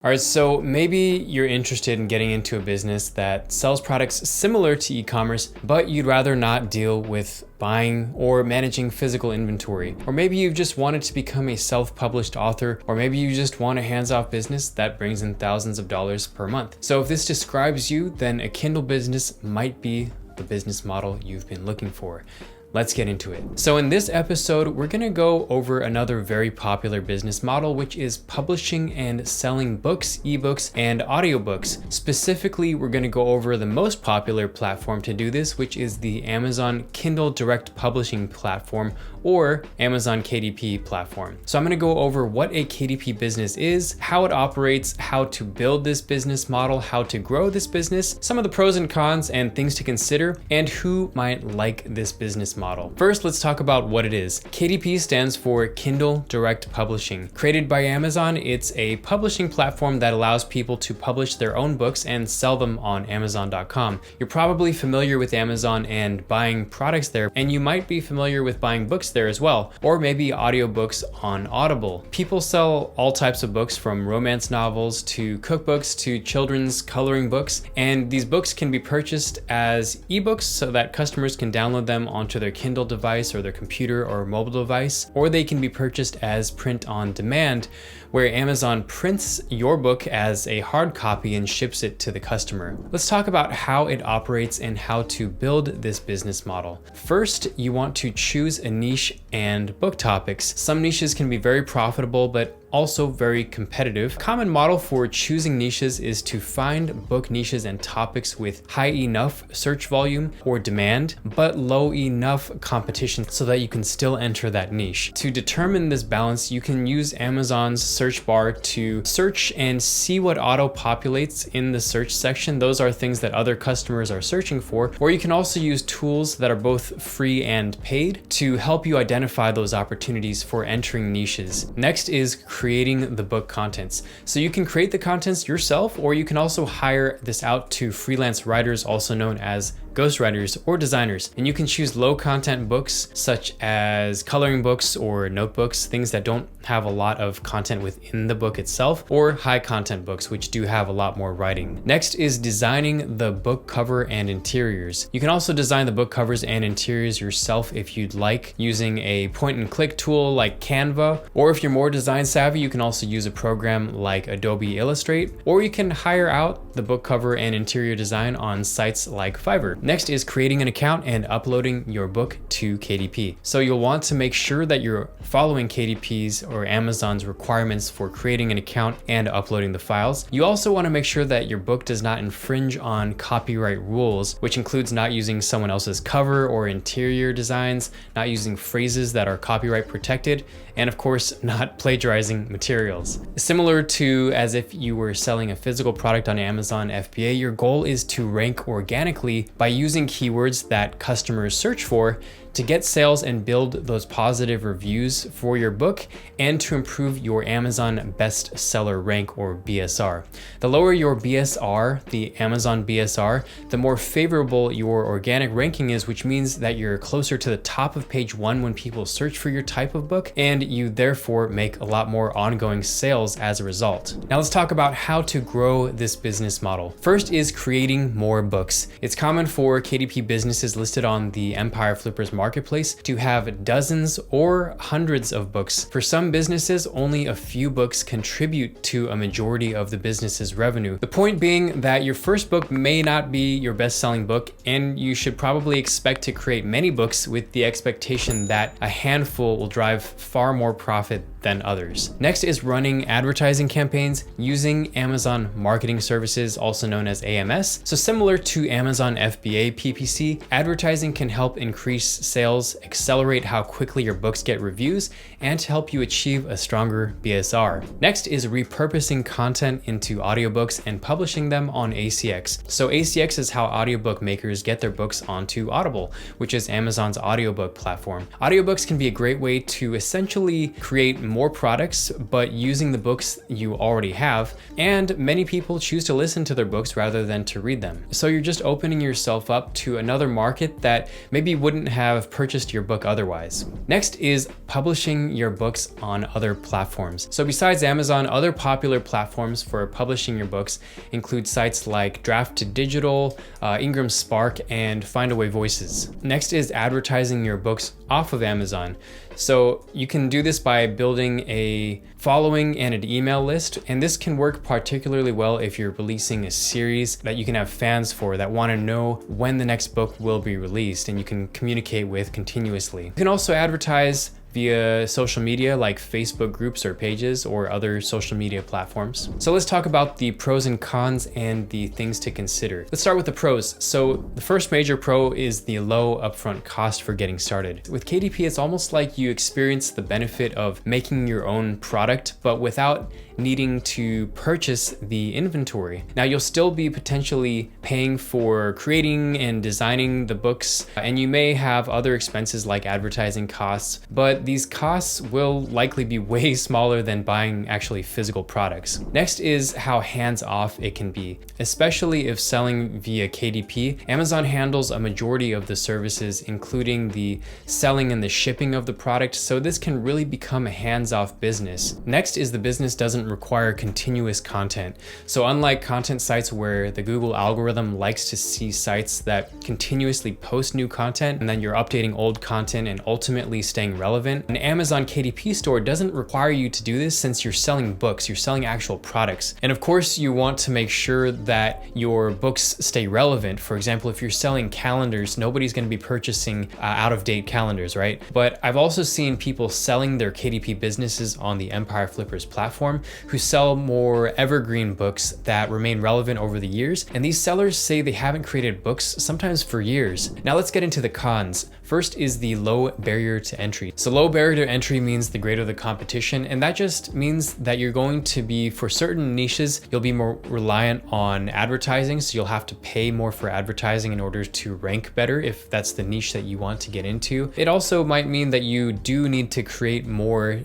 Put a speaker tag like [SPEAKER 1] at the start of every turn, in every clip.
[SPEAKER 1] All right, so maybe you're interested in getting into a business that sells products similar to e-commerce, but you'd rather not deal with buying or managing physical inventory. Or maybe you've just wanted to become a self-published author, or maybe you just want a hands-off business that brings in thousands of dollars per month. So if this describes you, then a Kindle business might be the business model you've been looking for. Let's get into it. So in this episode, we're gonna go over another very popular business model, which is publishing and selling books, ebooks, and audiobooks. Specifically, we're gonna go over the most popular platform to do this, which is the Amazon Kindle Direct Publishing platform, or Amazon KDP platform. So I'm gonna go over what a KDP business is, how it operates, how to build this business model, how to grow this business, some of the pros and cons and things to consider, and who might like this business model. First, let's talk about what it is. KDP stands for Kindle Direct Publishing. Created by Amazon, it's a publishing platform that allows people to publish their own books and sell them on Amazon.com. You're probably familiar with Amazon and buying products there, and you might be familiar with buying books there as well, or maybe audiobooks on Audible. People sell all types of books, from romance novels to cookbooks to children's coloring books, and these books can be purchased as ebooks so that customers can download them onto their Kindle device or their computer or mobile device, or they can be purchased as print on demand, where Amazon prints your book as a hard copy and ships it to the customer. Let's talk about how it operates and how to build this business model. First, you want to choose a niche and book topics. Some niches can be very profitable, but also very competitive. Common model for choosing niches is to find book niches and topics with high enough search volume or demand, but low enough competition so that you can still enter that niche. To determine this balance, you can use Amazon's search bar to search and see what auto-populates in the search section. Those are things that other customers are searching for, or you can also use tools that are both free and paid to help you identify those opportunities for entering niches. Next is creating the book contents. So you can create the contents yourself, or you can also hire this out to freelance writers, also known as ghostwriters or designers. And you can choose low content books such as coloring books or notebooks, things that don't have a lot of content within the book itself, or high content books, which do have a lot more writing. Next is designing the book cover and interiors. You can also design the book covers and interiors yourself if you'd like, using a point and click tool like Canva, or if you're more design savvy, you can also use a program like Adobe Illustrate, or you can hire out the book cover and interior design on sites like Fiverr. Next is creating an account and uploading your book to KDP. So you'll want to make sure that you're following KDP's or Amazon's requirements for creating an account and uploading the files. You also want to make sure that your book does not infringe on copyright rules, which includes not using someone else's cover or interior designs, not using phrases that are copyright protected, and of course, not plagiarizing materials. Similar to as if you were selling a physical product on Amazon FBA, your goal is to rank organically by using keywords that customers search for to get sales and build those positive reviews for your book, and to improve your Amazon bestseller rank, or BSR. The lower your BSR, the Amazon BSR, the more favorable your organic ranking is, which means that you're closer to the top of page 1 when people search for your type of book, and you therefore make a lot more ongoing sales as a result. Now let's talk about how to grow this business model. First is creating more books. It's common for KDP businesses listed on the Empire Flippers marketplace to have dozens or hundreds of books. For some businesses, only a few books contribute to a majority of the business's revenue. The point being that your first book may not be your best-selling book, and you should probably expect to create many books with the expectation that a handful will drive far more profit than others. Next is running advertising campaigns using Amazon Marketing Services, also known as AMS. So similar to Amazon FBA PPC, advertising can help increase sales, accelerate how quickly your books get reviews, and to help you achieve a stronger BSR. Next is repurposing content into audiobooks and publishing them on ACX. So ACX is how audiobook makers get their books onto Audible, which is Amazon's audiobook platform. Audiobooks can be a great way to essentially create more products, but using the books you already have, and many people choose to listen to their books rather than to read them. So you're just opening yourself up to another market that maybe wouldn't have purchased your book otherwise. Next is publishing your books on other platforms. So besides Amazon, other popular platforms for publishing your books include sites like Draft to Digital, Ingram Spark, and Findaway Voices. Next is advertising your books off of Amazon. So you can do this by building a following and an email list, and this can work particularly well if you're releasing a series that you can have fans for that want to know when the next book will be released and you can communicate with continuously. You can also advertise via social media like Facebook groups or pages or other social media platforms. So let's talk about the pros and cons and the things to consider. Let's start with the pros. So the first major pro is the low upfront cost for getting started. With KDP, it's almost like you experience the benefit of making your own product, but without needing to purchase the inventory. Now you'll still be potentially paying for creating and designing the books, and you may have other expenses like advertising costs, but these costs will likely be way smaller than buying actually physical products. Next is how hands-off it can be. Especially if selling via KDP, Amazon handles a majority of the services, including the selling and the shipping of the product, so this can really become a hands-off business. Next is the business doesn't require continuous content. So unlike content sites where the Google algorithm likes to see sites that continuously post new content and then you're updating old content and ultimately staying relevant, an Amazon KDP store doesn't require you to do this since you're selling books, you're selling actual products. And of course you want to make sure that your books stay relevant. For example, if you're selling calendars, nobody's going to be purchasing out-of-date calendars, right? But I've also seen people selling their KDP businesses on the Empire Flippers platform who sell more evergreen books that remain relevant over the years. And these sellers say they haven't created books sometimes for years. Now let's get into the cons. First is the low barrier to entry. So low barrier to entry means the greater the competition, and that just means that you're going to be, for certain niches, you'll be more reliant on advertising, so you'll have to pay more for advertising in order to rank better if that's the niche that you want to get into. It also might mean that you do need to create more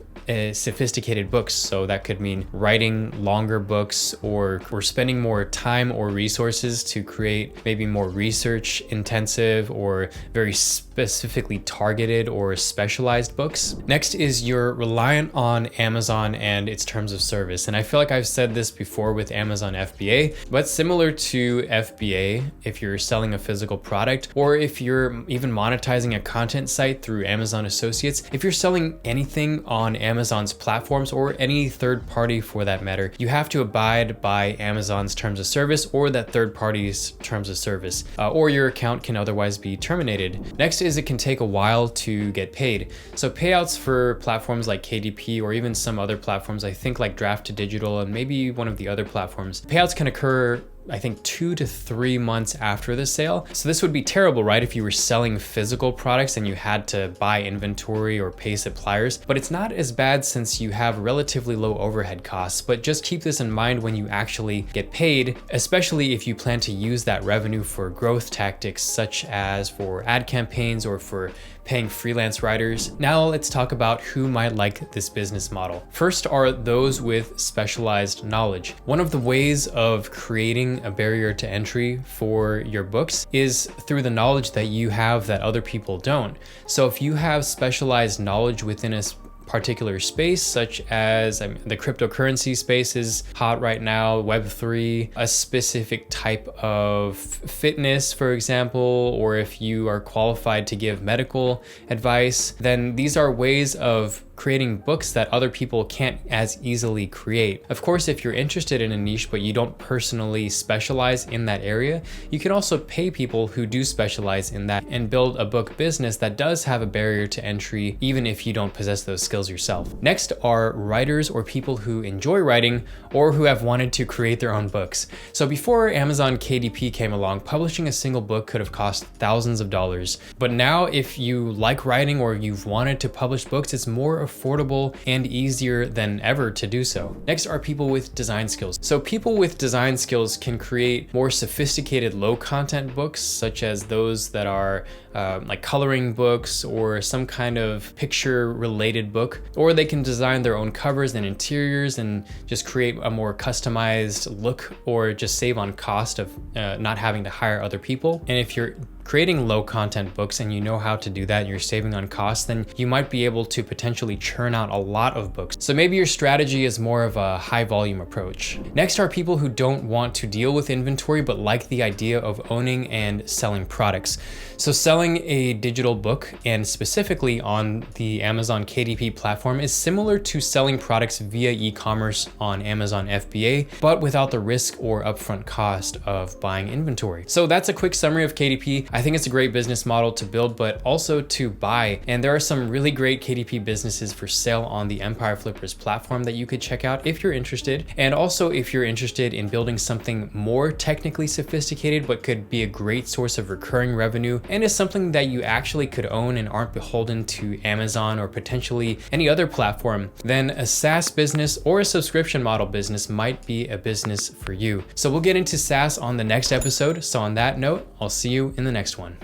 [SPEAKER 1] sophisticated books. So that could mean writing longer books or spending more time or resources to create maybe more research intensive or very specifically targeted or specialized books. Next is you're reliant on Amazon and its terms of service. And I feel like I've said this before with Amazon FBA, but similar to FBA, if you're selling a physical product or if you're even monetizing a content site through Amazon Associates, if you're selling anything on Amazon's platforms or any third party for that matter, you have to abide by Amazon's terms of service or that third party's terms of service, or your account can otherwise be terminated. Next is it can take a while to get paid. So payouts for platforms like KDP or even some other platforms, I think like Draft to Digital and maybe one of the other platforms, payouts can occur I think 2 to 3 months after the sale. So this would be terrible, right? If you were selling physical products and you had to buy inventory or pay suppliers, but it's not as bad since you have relatively low overhead costs. But just keep this in mind when you actually get paid, especially if you plan to use that revenue for growth tactics such as for ad campaigns or for paying freelance writers. Now let's talk about who might like this business model. First are those with specialized knowledge. One of the ways of creating a barrier to entry for your books is through the knowledge that you have that other people don't. So if you have specialized knowledge within a particular space, such as the cryptocurrency space is hot right now, Web3, a specific type of fitness, for example, or if you are qualified to give medical advice, then these are ways of creating books that other people can't as easily create. Of course, if you're interested in a niche but you don't personally specialize in that area, you can also pay people who do specialize in that and build a book business that does have a barrier to entry even if you don't possess those skills yourself. Next are writers or people who enjoy writing or who have wanted to create their own books. So before Amazon KDP came along, publishing a single book could have cost thousands of dollars. But now if you like writing or you've wanted to publish books, it's more affordable and easier than ever to do so. Next are people with design skills. So people with design skills can create more sophisticated low content books, such as those that are like coloring books or some kind of picture related book, or they can design their own covers and interiors and just create a more customized look, or just save on cost of not having to hire other people. And if you're creating low content books and you know how to do that and you're saving on costs, then you might be able to potentially churn out a lot of books. So maybe your strategy is more of a high volume approach. Next are people who don't want to deal with inventory but like the idea of owning and selling products. So selling a digital book, and specifically on the Amazon KDP platform, is similar to selling products via e-commerce on Amazon FBA, but without the risk or upfront cost of buying inventory. So that's a quick summary of KDP. I think it's a great business model to build, but also to buy. And there are some really great KDP businesses for sale on the Empire Flippers platform that you could check out if you're interested. And also if you're interested in building something more technically sophisticated, but could be a great source of recurring revenue, and is something that you actually could own and aren't beholden to Amazon or potentially any other platform, then a SaaS business or a subscription model business might be a business for you. So we'll get into SaaS on the next episode. So on that note, I'll see you in the next one.